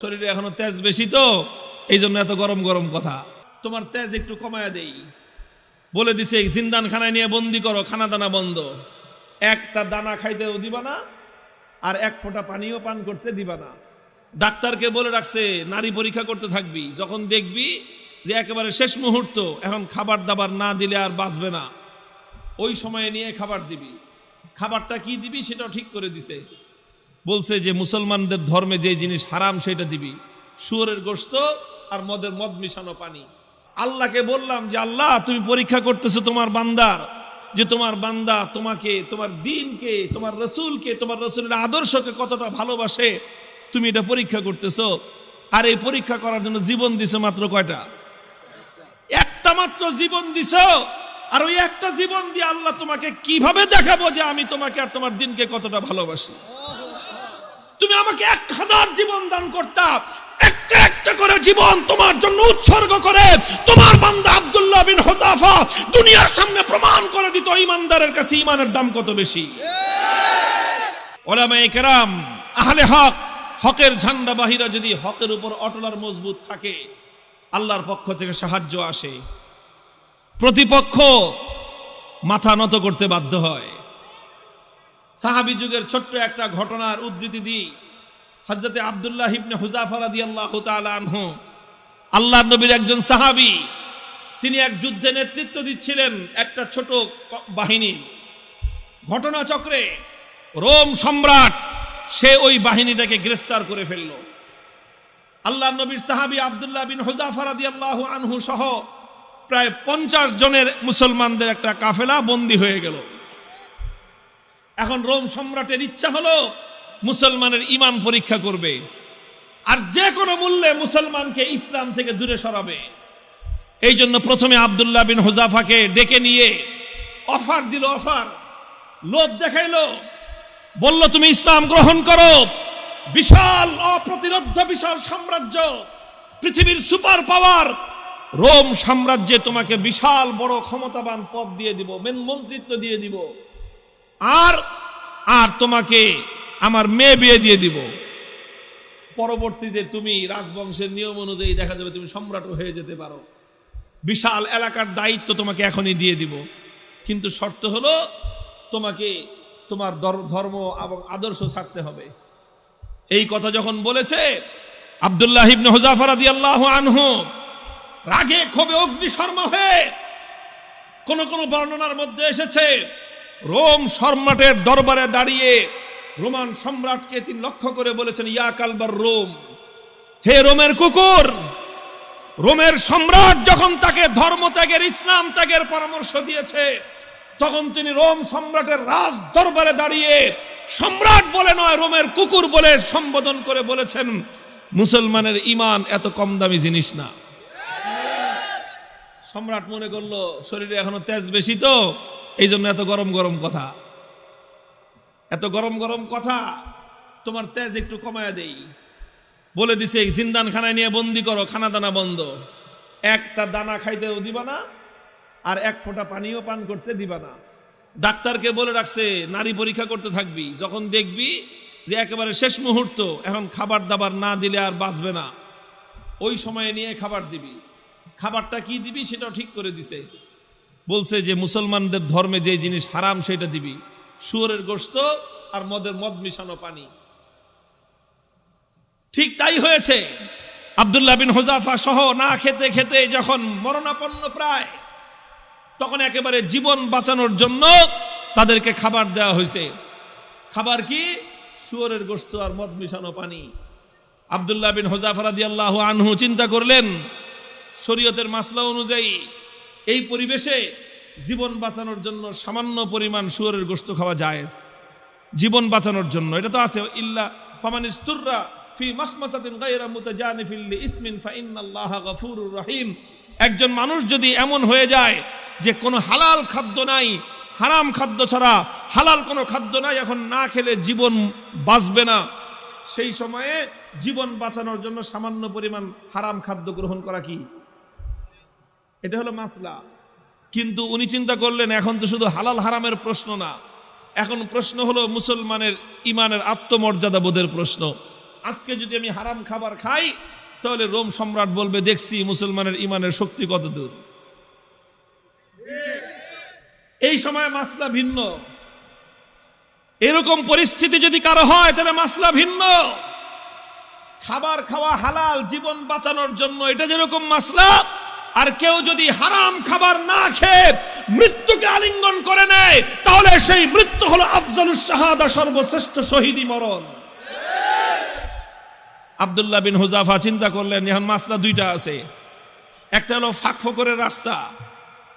শরীরে এখনো তেজ বেশি, তো এই জন্য এত গরম গরম কথা। তোমার তেজ একটু কমায়া দেই বলে দিছে, জিন্দান খানায় নিয়ে বন্দি করো, খানা দানা বন্ধ, একটা দানা খাইতেও দিবা না, আর এক ফোঁটা পানিও পান করতে দিবা না। ডাক্তারকে বলে রাখছে নারী পরীক্ষা করতে থাকবি, যখন দেখবি যে একেবারে শেষ মুহূর্ত, এখন খাবার দাবার না দিলে আর বাঁচবে না, ওই সময়ে নিয়ে খাবার দিবি। খাবারটা কি দিবি সেটাও ঠিক করে দিছে, বলছে যে মুসলমানদের ধর্মে যে জিনিস হারাম সেটা দিবি, শুয়োরের গোশত আর মদ মিশানো পানি। আল্লাহকে বললাম যে আল্লাহ, তুমি পরীক্ষা করতেছো তোমার বান্দার, যে তোমার বান্দা তোমাকে, তোমার দ্বীনকে, তোমার রসুলকে, তোমার রসুলের আদর্শকে কতটা ভালোবাসে, তুমি এটা পরীক্ষা করতেছো। আর এই পরীক্ষা করার জন্য জীবন দিছো মাত্র কয়টা? একটা মাত্র জীবন দিছো। আর ওই একটা জীবন দিয়ে আল্লাহ তোমাকে কিভাবে দেখাবো যে আমি তোমাকে আর তোমার দ্বীনকে কতটা ভালোবাসি? তুমি আমাকে 1000 জীবন দান করতা, একটা একটা করে জীবন তোমার জন্য উৎসর্গ করে তোমার বান্দা আব্দুল্লাহ বিন হুযাফা দুনিয়ার সামনে প্রমাণ করে দিত ঈমানদারের কাছে ঈমানের দাম কত বেশি। উলামায়ে কেরাম, আহলে হক, হকের ঝান্ডাবাহীরা যদি হকের উপর অটল আর মজবুত থাকে, আল্লাহর পক্ষ থেকে সাহায্য আসে, প্রতিপক্ষ মাথা নত করতে বাধ্য হয়। সাহাবী যুগের ছোট্ট একটা ঘটনার উদ্ধৃতি দিই। হযরতে আব্দুল্লাহ ইবনে হুযাফা রাদিয়াল্লাহু তাআলা আনহু, আল্লাহর নবীর একজন সাহাবী, তিনি এক যুদ্ধে নেতৃত্ব দিচ্ছিলেন একটা ছোট বাহিনীর। ঘটনাচক্রে রোম সম্রাট সে ওই বাহিনীটাকে গ্রেফতার করে ফেলল। আল্লাহর নবীর সাহাবী আব্দুল্লাহ বিন হুযাফা রাদিয়াল্লাহু আনহু সহ প্রায় 50 জনের মুসলমানদের একটা কাফেলা বন্দী হয়ে গেল। এখন রোম সম্রাটের ইচ্ছা হলো মুসলমানের ঈমান পরীক্ষা করবে, আর যে কোনো মূল্যে মুসলমানকে ইসলাম থেকে দূরে সরাবে। এই জন্য প্রথমে আব্দুল্লাহ বিন হুযাফাকে ডেকে নিয়ে অফার দিল, অফার, লোভ দেখাইলো, বলল তুমি ইসলাম গ্রহণ করো, বিশাল অপ্রতিরোধ্য বিশাল সাম্রাজ্য, পৃথিবীর সুপার পাওয়ার রোম সাম্রাজ্যে তোমাকে বিশাল বড় ক্ষমতাবান পদ দিয়ে দিব, মন্ত্রিত্ব দিয়ে দিব, আর আর তোমাকে আমার মেয়ে বিয়ে দিয়ে দিব। পরবর্তীতে তুমি রাজবংশের নিয়ম অনুযায়ী দেখা যাবে তুমি সম্রাটও হয়ে যেতে পারো, বিশাল এলাকার দায়িত্ব তোমাকে এখনই দিয়ে দিব, কিন্তু শর্ত হলো তোমাকে তোমার ধর্ম এবং আদর্শ ছাড়তে হবে। এই কথা যখন বলেছে, আব্দুল্লাহ ইবনে হুযাফা রাদিয়াল্লাহু আনহু রাগে ক্ষোভে অগ্নিশর্মা হয়ে, কোন কোন বর্ণনার মধ্যে এসেছে রোম সম্রাটের দরবারে দাঁড়িয়ে রোমান সম্রাটকে তিনি লক্ষ্য করে বলেছেন, ইয়া কালবার রোম, হে রোমের কুকুর। রোমের সম্রাট যখন তাকে ধর্ম ত্যাগের, ইসলাম ত্যাগের পরামর্শ দিয়েছে, তখন তিনি রোম সম্রাটের রাজ দরবারে দাঁড়িয়ে সম্রাট বলে নয়, রোমের কুকুর বলে সম্বোধন করে বলেছেন, মুসলমানের ঈমান এত কম দামি জিনিস না। সম্রাট মনে করলো শরীরে এখনো তেজ বেশি, তো এই জন্য এত গরম গরম কথা। এত গরম গরম কথা, তোমার তেজ একটু কমায়া দেই বলে দিছে, জিন্দান খানায় নিয়ে বন্দি করো, খানা দানা বন্ধ, একটা দানা খাইতেও দিবা না, আর এক ফোঁটা পানিও পান করতে দিবা না। ডাক্তারকে বলে রাখছে নারী পরীক্ষা করতে থাকবি, যখন দেখবি যে একেবারে শেষ মুহূর্ত, এখন খাবার দাবার না দিলে আর বাঁচবে না, ওই সময়ে নিয়ে খাবার দিবি। খাবারটা কি দিবি সেটাও ঠিক করে দিছে, বলছে যে মুসলমানদের ধর্মে যে জিনিস হারাম সেটা দিবি, শুয়োরের গোশত আর মদ মিশানো পানি। ঠিক তাই হয়েছে। আব্দুল্লাহ বিন হুযাফা সহ না খেতে খেতে যখন মরণাপন্ন প্রায়, তখন একেবারে জীবন বাঁচানোর জন্য তাদেরকে খাবার দেওয়া হয়েছে। খাবার কি? শুয়োরের গোশত আর মদ মিশানো পানি। আব্দুল্লাহ বিন হুযাফা রাদিয়াল্লাহু আনহু চিন্তা করলেন, শরীয়তের মাসলা অনুযায়ী এই পরিবেশে জীবন বাঁচানোর জন্য সামান্য পরিমাণ শুয়োরের গোশত খাওয়া জায়েজ, জীবন বাঁচানোর জন্য। এটা তো আছে, ইল্লা ফামানিস্তুররা ফি মাখমাসাতিন গায়রা মুতাজানিফিল লিইসমিন ফাইন্নাল্লাহা গফুরুর রহিম। একজন মানুষ যদি এমন হয়ে যায় যে কোনো হালাল খাদ্য নাই, হারাম খাদ্য ছাড়া হালাল কোনো খাদ্য নাই, এখন না খেলে জীবন বাঁচবে না, সেই সময়ে জীবন বাঁচানোর জন্য সামান্য পরিমাণ হারাম খাদ্য গ্রহণ করা কি, এটা হলো মাসলা। কিন্তু উনি চিন্তা করলেন, এখন তো শুধু হালাল হারামের প্রশ্ন না, এখন প্রশ্ন হলো মুসলমানের ঈমানের আত্মমর্যাদা বোধের প্রশ্ন। আজকে যদি আমি হারাম খাবার খাই তাহলে রোম সম্রাট বলবে দেখছি মুসলমানের ইমানের শক্তি কত দূর। এই সময় মাসলা ভিন্ন। এরকম পরিস্থিতি যদি কারো হয় তাহলে মাসলা ভিন্ন। খাবার খাওয়া হালাল জীবন বাঁচানোর জন্য, এটা যেরকম মাসলা, আর কেউ যদি হারাম খাবার না খেয়ে মৃত্যুকে আলিঙ্গন করে নেয় তাহলে সেই মৃত্যু হলো আফজালুস শাহাদা, সর্বশ্রেষ্ঠ শহীদি মরণ। আব্দুল্লাহ বিন হুযাফা চিন্তা করলেন এখন মাসলা দুইটা আছে, একটা হলো ফাঁকফোকরের রাস্তা,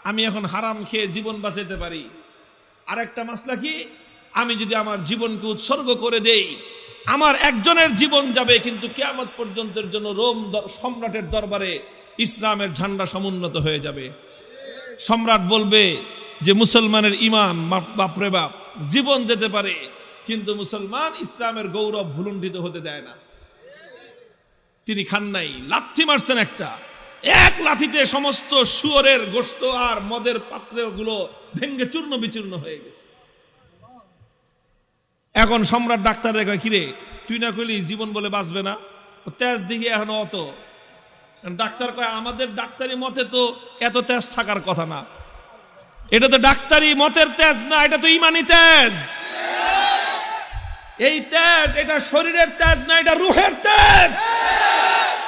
আমি এখন হারাম খেয়ে জীবন বাঁচাতে পারি, আর একটা মাসলা কি, আমি যদি আমার জীবনকে উৎসর্গ করে দেই আমার একজনের জীবন যাবে কিন্তু কিয়ামত পর্যন্তের জন্য রোম সম্রাটের দরবারে ইসলামের ঝান্ডা সমুন্নত হয়ে যাবে। সম্রাট বলবে যে মুসলমানের ইমান বাপরে বাপ, জীবন যেতে পারে কিন্তু মুসলমান ইসলামের গৌরব ভুলুণ্ঠিত হতে দেয় না। তিনি খান নাই, লাথি মারছেন একটা, এক লাথিতে সমস্ত শুয়োরের গোশত আর মদের পাত্রগুলো ভেঙ্গে চূর্ণ বিচূর্ণ হয়ে গেছে। এখন সম্রাট ডাক্তারের কয় কিরে তুই না কইলি জীবন বলে বাঁচবে না, তেজ দিকে এখন অত। ডাক্তার কয় আমাদের ডাক্তারি মতে তো এত তেজ থাকার কথা না, এটা তো ডাক্তারি মতের তেজ না, এটা তো ইমানি তেজ। এই তেজ এটা শরীরের তেজ না, এটা রুহের তেজ।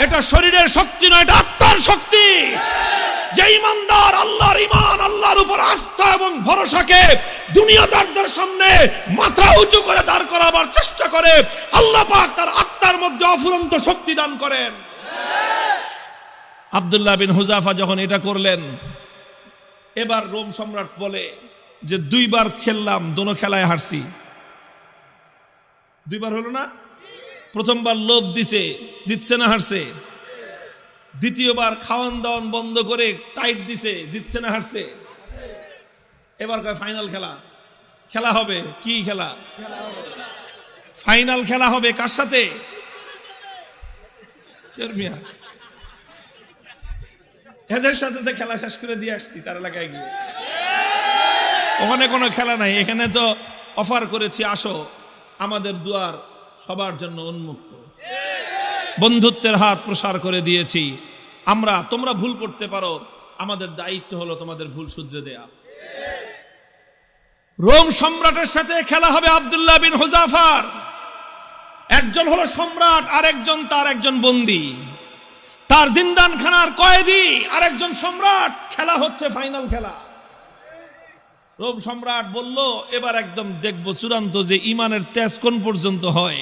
এটা শরীরের শক্তি নয়, এটা আত্মার শক্তি। যে ইমানদার আল্লাহর ইমান, আল্লাহর উপর আস্থা এবং ভরসাকে দুনিয়াদারদের সামনে মাথা উঁচু করে দাঁড় করাবার চেষ্টা করে, আল্লাহ পাক তার আত্মার মধ্যে অফুরন্ত শক্তি দান করেন। আব্দুল্লাহ বিন হুযাফা যখন এটা করলেন, এবার রোম সম্রাট বলে যে দুইবার খেললাম, দোনো খেলায় হারছি। দুইবার হলো না? প্রথমবার লোভ দিছে, জিতছে না হারছে? দ্বিতীয়বার খাওয়ান দাওয়ান বন্ধ করে টাইট দিছে, জিতছে না হারছে? এবার কয় ফাইনাল খেলা, খেলা হবে। কি খেলা? ফাইনাল খেলা হবে। কার সাথে? এদের সাথে তো খেলা শেষ করে দিয়ে আসছি তার এলাকায় গিয়ে। ওখানে কোনো খেলা নাই, এখানে তো অফার করেছি আসো, আমাদের দুয়ার সবার জন্য উন্মুক্ত, বন্ধুত্বের হাত প্রসার করে দিয়েছি আমরা। তোমরা ভুল করতে পারো, আমাদের দায়িত্ব হলো তোমাদের ভুল শুধরে দেয়া। রোম সম্রাটের সাথে খেলা হবে আব্দুল্লাহ বিন হুযাফার। একজন হলো সম্রাট, আর একজন তার একজন বন্দী, তার জিন্দানখানার কয়েদি, আর একজন সম্রাট। খেলা হচ্ছে ফাইনাল খেলা। রোম সম্রাট বলল এবার একদম দেখব চূড়ান্ত যে ইমানের তেজ কোন পর্যন্ত হয়।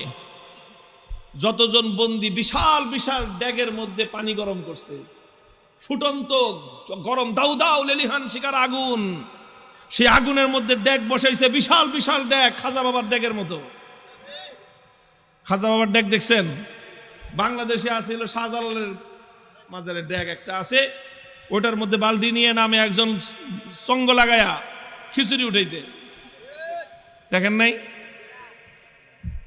যতজন বন্দী বিশাল বিশাল ড্যাগের মধ্যে পানি গরম করছে, ফুটন্ত গরম দাউ দাউ লেলিহান শিকার আগুন, সেই আগুনের মধ্যে ড্যাগ বসাইছে, বিশাল বিশাল ড্যাগ, খাজা বাবার ড্যাগের মতো। খাজা বাবার ড্যাগ দেখছেন? বাংলাদেশে আছে হলো শাহজালালের মাজারের ড্যাগ একটা আছে, ওটার মধ্যে বালতি নিয়ে নামে একজন সঙ্গ লাগায়া খিচুড়ি উঠাইতে, দেখেন নাই?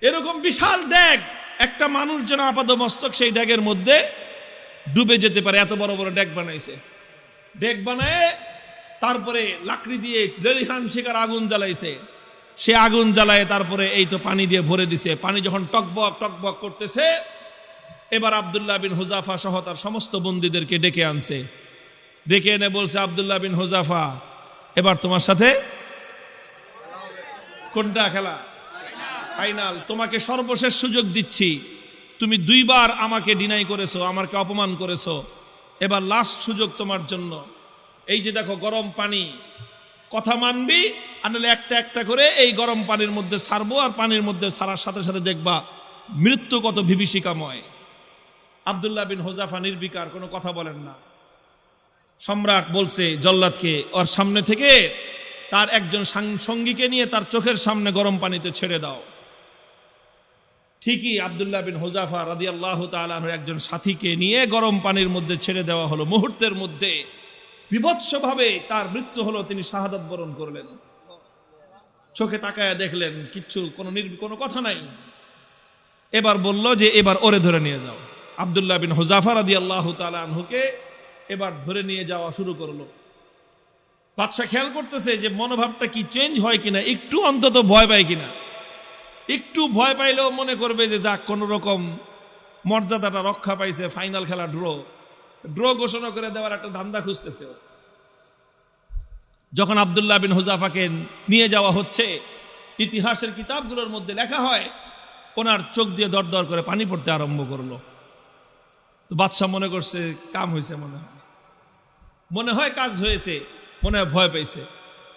এরকম বিশাল ড্যাগ, একটা মানুষ যেন আপাত মস্তক সেই ড্যাগের মধ্যে ডুবে যেতে পারে, এত বড় বড় ড্যাগ বানাইছে। ড্যাগ বানায় তারপরে লাকড়ি দিয়ে লেলিহান শিকার আগুন জ্বালাইছে, সে আগুন জ্বালায় তারপরে এই তো পানি দিয়ে ভরে দিছে। পানি যখন টকবক টকবক করতেছে, এবার আব্দুল্লাহ বিন হুযাফা সহ তার সমস্ত বন্দীদেরকে ডেকে আনছে। ডেকে এনে বলছে, আব্দুল্লাহ বিন হুযাফা এবার তোমার সাথে কোনটা খেলা? ফাইনাল। তোমাকে সর্বশেষ সুযোগ দিচ্ছি, তুমি দুইবার আমাকে ডিনাই করেছো, আমাকে অপমান করেছো, এবার লাস্ট সুযোগ তোমার জন্য। এই যে দেখো গরম পানি, কথা মানবি আর নাহলে একটা একটা করে এই গরম পানির মধ্যে ছাড়বো, আর পানির মধ্যে ছাড়ার সাথে সাথে দেখবা মৃত্যু কত বিভীষিকাময়। আব্দুল্লাহ বিন হুযাফা নির্বিকার, কোনো কথা বলেন না। সম্রাট বলছে জল্লাদকে ওর সামনে থেকে তার একজন সঙ্গীকে নিয়ে তার চোখের সামনে গরম পানিতে ছেড়ে দাও। ঠিকই আব্দুল্লাহ বিন হুযাফা রাদিয়াল্লাহু তাআলা আনহু একজন সাথীকে নিয়ে গরম পানির মধ্যে ছেড়ে দেওয়া হলো। মুহূর্তের মধ্যে বিভৎসভাবে তার মৃত্যু হলো, তিনি শাহাদাত বরণ করলেন। চোখে তাকায়া দেখলেন কিচ্ছু, কোনো কথা নাই। এবার বলল যে এবার ওরে ধরে নিয়ে যাও। আব্দুল্লাহ বিন হুযাফা রাদিয়াল্লাহু তাআলা আনহুকে এবার ধরে নিয়ে যাওয়া শুরু করলো। বাদশা খেয়াল করতেছে যে মনোভাবটা কি চেঞ্জ হয় কিনা, একটু অন্তত ভয় পায় কিনা। একটু ভয় পাইলেও মনে করবে যে যাক কোন রকম মর্যাদাটা রক্ষা পাইছে, ফাইনাল খেলা ড্র ঘোষণা করে দেওয়ার একটা ধান্দা খুঁজতেছে। যখন আব্দুল্লাহ বিন হুযাফাকে নিয়ে যাওয়া হচ্ছে, ইতিহাসের কিতাবগুলোর মধ্যে লেখা হয় ওনার চোখ দিয়ে দরদর করে পানি পড়তে আরম্ভ করলো। তো বাদশাহ মনে করছে কাম হয়েছে, মনে হয় কাজ হয়েছে, মনে হয় ভয় পাইছে,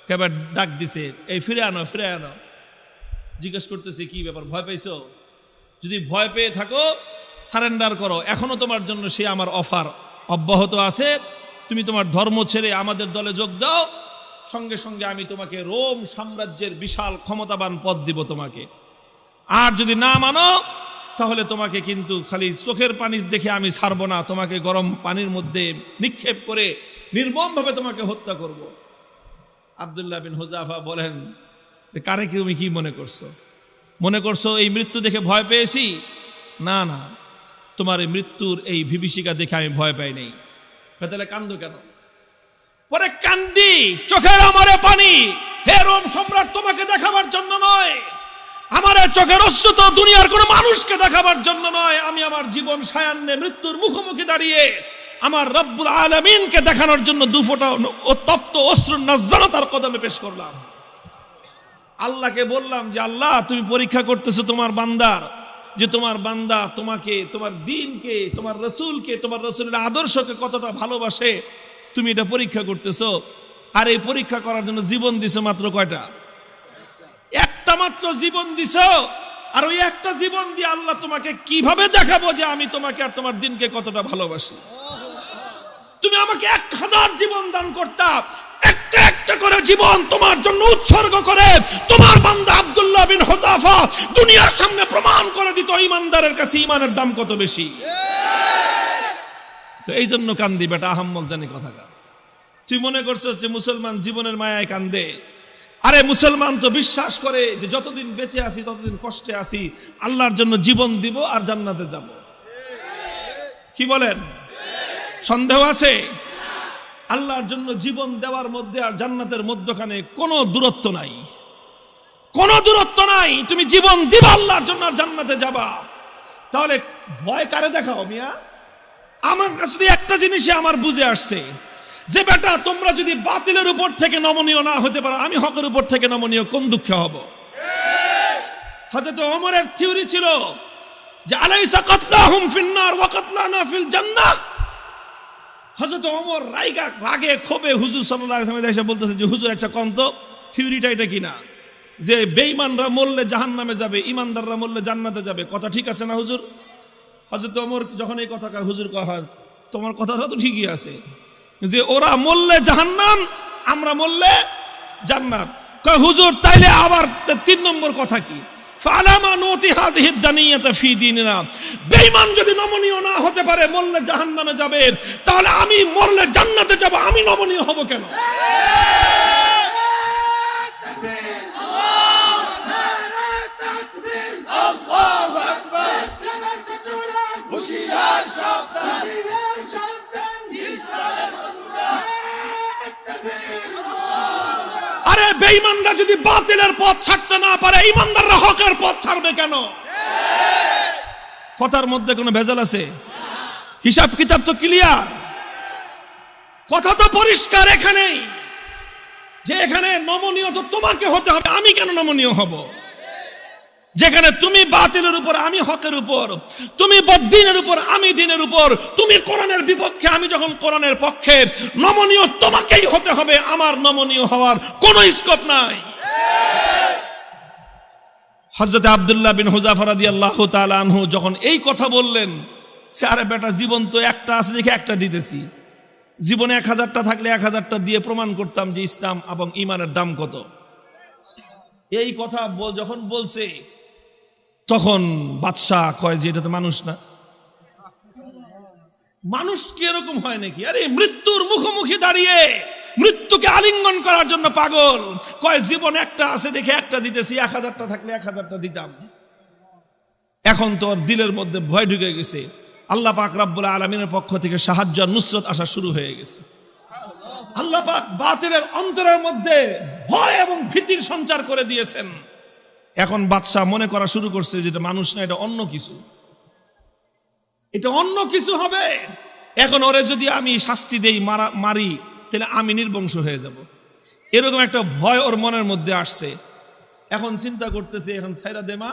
কেবল ডাক দিছে, এই ফিরে আনো। জিজ্ঞেস করতেছে কি ব্যাপার, ভয় পাইছো? যদি ভয় পেয়ে থাকো সারেন্ডার করো, এখনো তোমার জন্য সে আমার অফার অব্যাহত আছে, তুমি তোমার ধর্ম ছেড়ে আমাদের দলে যোগ দাও, সঙ্গে সঙ্গে আমি তোমাকে রোম সাম্রাজ্যের বিশাল ক্ষমতাবান পদ দিব তোমাকে। আর যদি না মানো তাহলে তোমাকে কিন্তু খালি চোখের পানি দেখে আমি ছাড়বো না, তোমাকে গরম পানির মধ্যে নিক্ষেপ করে নির্মমভাবে তোমাকে হত্যা করব। আব্দুল্লাহ বিন হুযাফা বলেন, কারে তুমি কি মনে করছো এই মৃত্যু দেখে ভয় পেয়েছি? না, তোমার এই মৃত্যুর এই বিভীষিকা দেখে আমি ভয় পাই নাই। তাহলে কান্দো কেন? পরে কান্দি, চোখের আমারে পানি, হে রোম সম্রাট, তোমাকে দেখাবার জন্য নয়, আমার চোখের অশ্রু তো দুনিয়ার কোন মানুষকে দেখাবার জন্য নয়, আমি আমার জীবন সায়ান্নে মৃত্যুর মুখোমুখি দাঁড়িয়ে আমার রব্বুল আলামিনকে দেখানোর জন্য দুফোঁটা তপ্ত অশ্রুর নজরানা তার কদমে পেশ করলাম। আল্লাহকে বললাম যে আল্লাহ, তুমি পরীক্ষা করতেছো তোমার বান্দার, যে তোমার বান্দা তোমাকে, তোমার দ্বীনকে, তোমার রাসূলকে, তোমার রাসূলের আদর্শকে কতটা ভালোবাসে, তুমি এটা পরীক্ষা করতেছো। আর এই পরীক্ষা করার জন্য জীবন দিছো মাত্র কয়টা? একটা মাত্র জীবন দিছো। আর ওই একটা জীবন দিয়ে আল্লাহ তোমাকে কিভাবে দেখাবো যে আমি তোমাকে আর তোমার দ্বীনকে কতটা ভালোবাসি? তুমি আমাকে 1000 জীবন দান করতা, একটা একটা করে জীবন তোমার জন্য উৎসর্গ করে তোমার বান্দা আব্দুল্লাহ বিন হুযাফা দুনিয়ার সামনে প্রমাণ করে দিত ঈমানদারের কাছে ঈমানের দাম কত বেশি। তো এই জন্য কান্দি বেটা, আহাম্মক জানি কথাটা। তুই মনে করছিস যে মুসলমান জীবনের মায়ায় কান্দে? আরে মুসলমান তো বিশ্বাস করে যে যতদিন বেঁচে আছি ততদিন কষ্টে আছি, আল্লাহর জন্য জীবন দিব আর জান্নাতে যাব। কি বলেন? সন্দেহ আছে? আল্লাহর জন্য জীবন দেওয়ার মধ্যে আর জান্নাতের মধ্যখানে কোনো দূরত্ব নাই, কোনো দূরত্ব নাই। তুমি জীবন দিবা আল্লাহর জন্য আর জান্নাতে যাবা। তাহলে ভয় কারে দেখাও মিয়া? আমার কাছে একটা জিনিসই আমার বুঝে আসছে, যে বেটা তোমরা যদি বাতিলের উপর থেকে নমনীয় না হতে পারো, আমি হকের উপর থেকে নমনীয় কোন দুঃখে হব? হযরত ওমরের থিওরি ছিল যে আলাইসা কাতলাহুম ফিন্নার ওয়া কাতলানা ফিল জান্নাহ। হযরত ওমর রাগে ক্ষোভে হুজুর সাল্লাল্লাহু আলাইহি ওয়াসাল্লাম এসে বলতেছে যে হুজুর আচ্ছা কোন তো থিওরিটা এটা কিনা, যে বেঈমানরা মরলে জাহান্নামে যাবে, ঈমানদাররা মরলে জান্নাতে যাবে, কথা ঠিক আছে না হুজুর? হযরত ওমর যখন এই কথা কয়, হুজুর কয় তোমার কথাটা তো ঠিকই আছে, যে ওরা মরলে জাহান্নাম, আমরা মরলে জান্নাত। কয় হুজুর তাইলে আবার 3 নম্বর কথা কি? ফালামা নুতি হাযিহি দানিয়াতা ফি দীনিনা। বেঈমান যদি নমনীয় না হতে পারে, মরলে জাহান্নামে যাবে, তাহলে আমি মরলে জান্নাতে যাব, আমি নমনীয় হব কেন? আল্লাহু আকবার। হুশিয়ার সাবধান, আরে বেঈমানরা যদি বাতিলের পথ ছাড়তে না পারে, ঈমানদাররা হকের পথ ছাড়বে কেন? কথার মধ্যে কোনো ভেজাল আছে? হিসাব কিতাব তো ক্লিয়ার, কথা তো পরিষ্কার এখানেই, যে এখানে নমনীয় তো তোমাকে হতে হবে, আমি কেন নমনীয় হব? যেখানে তুমি বাতিলের উপর, আমি হকের উপর, তুমি বদ্দীনের উপর, আমি দ্বীনের উপর, তুমি কোরআনের বিপক্ষে, আমি যখন কোরআনের পক্ষে, নমনীয় তোমাকেই হতে হবে, আমার নমনীয় হওয়ার কোনো স্কোপ নাই। হযরত আব্দুল্লাহ বিন হুযাফা রাদিয়াল্লাহু তাআলা আনহু যখন এই কথা বললেন, সে আরে বেটা জীবন তো একটা আছে দেখে একটা দিতেছি, জীবনে 1000টা থাকলে 1000টা দিয়ে প্রমাণ করতাম যে ইসলাম এবং ঈমানের দাম কত। এই কথা যখন বলছে, তখন বাদশাহ কয় যে এটা তো মানুষ না, মানুষ কি এরকম হয় নাকি? আরে মৃত্যুর মুখোমুখি দাঁড়িয়ে মৃত্যুকে আলিঙ্গন করার জন্য পাগল। কয় জীবন একটা আছে দেখে একটা দিতেছি, 1000টা থাকলে 1000টা দিতাম। এখন তো ওর দিলের মধ্যে ভয় ঢুকে গেছে, আল্লাহ পাক রব্বুল আলামিনের পক্ষ থেকে সাহায্য আর নুসরত আসা শুরু হয়ে গেছে। আল্লাহ পাক বাতিলের অন্তরের মধ্যে ভয় এবং ভীতির সঞ্চার করে দিয়েছেন। এখন বাদশাহ মনে করা শুরু করছে যেটা মানুষ না, এটা অন্য কিছু, এটা অন্য কিছু হবে। এখন ওরে যদি আমি শাস্তি দেই, মারি, তাহলে আমি নির্বংশ হয়ে যাব, এরকম একটা ভয় ওর মনের মধ্যে আসছে। এখন চিন্তা করতেছে, এখন ছাইরা দেমা,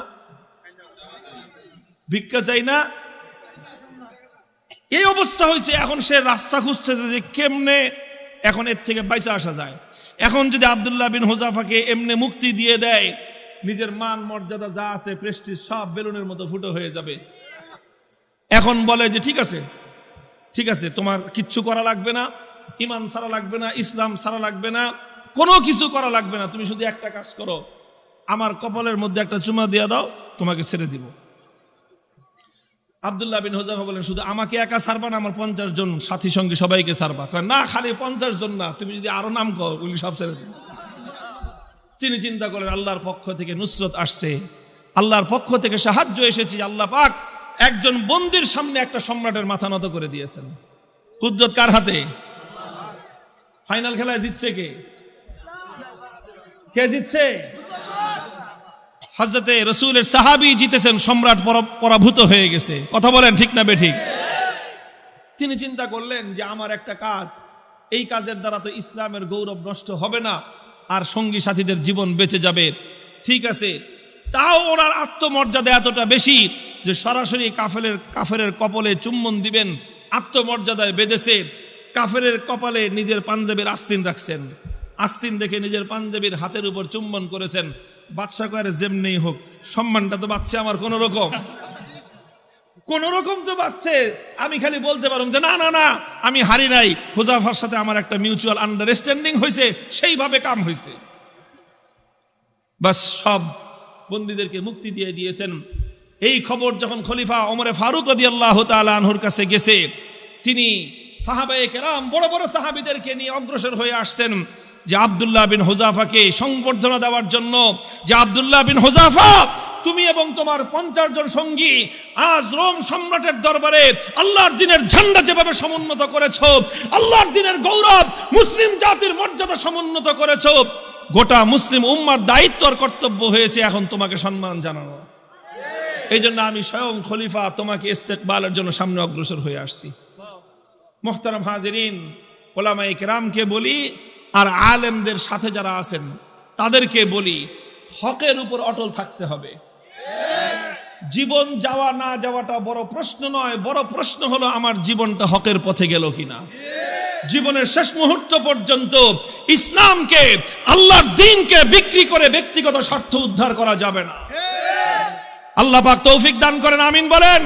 ভিক্ষা চাই না, এই অবস্থা হয়েছে। এখন সে রাস্তা খুঁজতেছে যে কেমনে এখন এর থেকে বাইচা আসা যায়। এখন যদি আব্দুল্লাহ বিন হুযাফাকে এমনি মুক্তি দিয়ে দেয়, নিজের মান মর্যাদা যা আছে, প্রেস্টিজ সব বেলুনের মতো ফুটো হয়ে যাবে। এখন বলে যে ঠিক আছে, ঠিক আছে, তোমার কিচ্ছু করা লাগবে না, ইমান ছাড়া লাগবে না, ইসলাম ছাড়া লাগবে না, কোনো কিছু করা লাগবে না, তুমি শুধু একটা কাজ করো, আমার কপালের মধ্যে একটা চুমা দিয়ে দাও, তোমাকে ছেড়ে দিব। আব্দুল্লাহ বিন হুযাফা বলেন, শুধু আমাকে একা ছাড়বা না, আমার 50 জন সাথী সঙ্গী সবাইকে ছাড়বা। কয় না, খালি 50 জন না, তুমি যদি আরো নাম কও, ওগুলি সব ছেড়ে দিবে। তিনি চিন্তা করেন, আল্লাহর পক্ষ থেকে নুসরত আসছে, আল্লাহর পক্ষ থেকে সাহায্য এসেছে। আল্লাহ পাক একজন বন্দির সামনে একটা সম্রাটের মাথা নত করে দিয়েছেন। কুদরত কার হাতে? ফাইনাল খেলায় জিতছে কে? কে জিতছে? হযরতে রাসূলের সাহাবী জিতেছেন, সম্রাট পরাভূত হয়ে গেছে। কথা বলেন ঠিক না বেঠিক? তিনি চিন্তা করলেন যে আমার একটা কাজ, এই কাজের দ্বারা তো ইসলামের গৌরব নষ্ট হবে না, আর সঙ্গী সাথীদের জীবন বেঁচে যাবে। ঠিক আছে, তাও ওনার আত্মমর্যাদা এতটা বেশি যে সরাসরি কাফেরের কপালে চুম্বন দিবেন, আত্মমর্যাদায় বেঁধেছে। কাফেরের কপালে নিজের পাঞ্জাবির আস্তিন রাখছেন, আস্তিন দেখে নিজের পাঞ্জাবির হাতের উপর চুম্বন করেছেন। বাদশা কয়, যেমনি হোক সম্মানটা তো বাঁচছে আমার, কোন রকম তো বাঁচছে। আমি খালি বলতে পারলাম যে না না না, আমি হারি নাই, হুযাফার সাথে আমার একটা মিউচুয়াল আন্ডারস্ট্যান্ডিং হয়েছে, সেইভাবে কাম হয়েছে। বাস সব বন্দীদেরকে মুক্তি দিয়ে দিয়েছেন। এই খবর যখন খলিফা ওমরে ফারুক রাদিয়াল্লাহু তাআলা আনহুর কাছে গেছে, তিনি সাহাবায়ে কেরাম বড় বড় সাহাবীদেরকে নিয়ে অগ্রসর হয়ে আসছেন যে আব্দুল্লাহ বিন হুযাফাকে সংবর্ধনা দেওয়ার জন্য, যে আব্দুল্লাহ বিন হুযাফা, তুমি এবং তোমার 50 জন সঙ্গী আজ রোম সম্রাটের দরবারে আল্লাহর দ্বীনের ঝান্ডা যেভাবে সমুন্নত করেছো, আল্লাহর দ্বীনের গৌরব, মুসলিম জাতির মর্যাদা সমুন্নত করেছো, গোটা মুসলিম উম্মার দায়িত্ব আর কর্তব্য হয়েছে এখন তোমাকে সম্মান জানানো। এই জন্য আমি স্বয়ং খলিফা তোমাকে ইস্তেকবালের জন্য সামনে অগ্রসর হয়ে আসছি। মুহতারাম হাজিরিন, উলামায়ে কেরামকে বলি, আর আলেমদের সাথে যারা আছেন তাদেরকে বলি, হকের উপর অটল থাকতে হবে। জীবন যাওয়া না যাওয়াটা বড় প্রশ্ন নয়, বড় প্রশ্ন হলো আমার জীবনটা হকের পথে গেল কিনা। জীবনের শেষ মুহূর্ত পর্যন্ত ইসলামকে, আল্লাহর দ্বীনকে বিক্রি করে ব্যক্তিগত স্বার্থ উদ্ধার করা যাবে না। আল্লাহ পাক তৌফিক দান করেন, আমিন বলেন।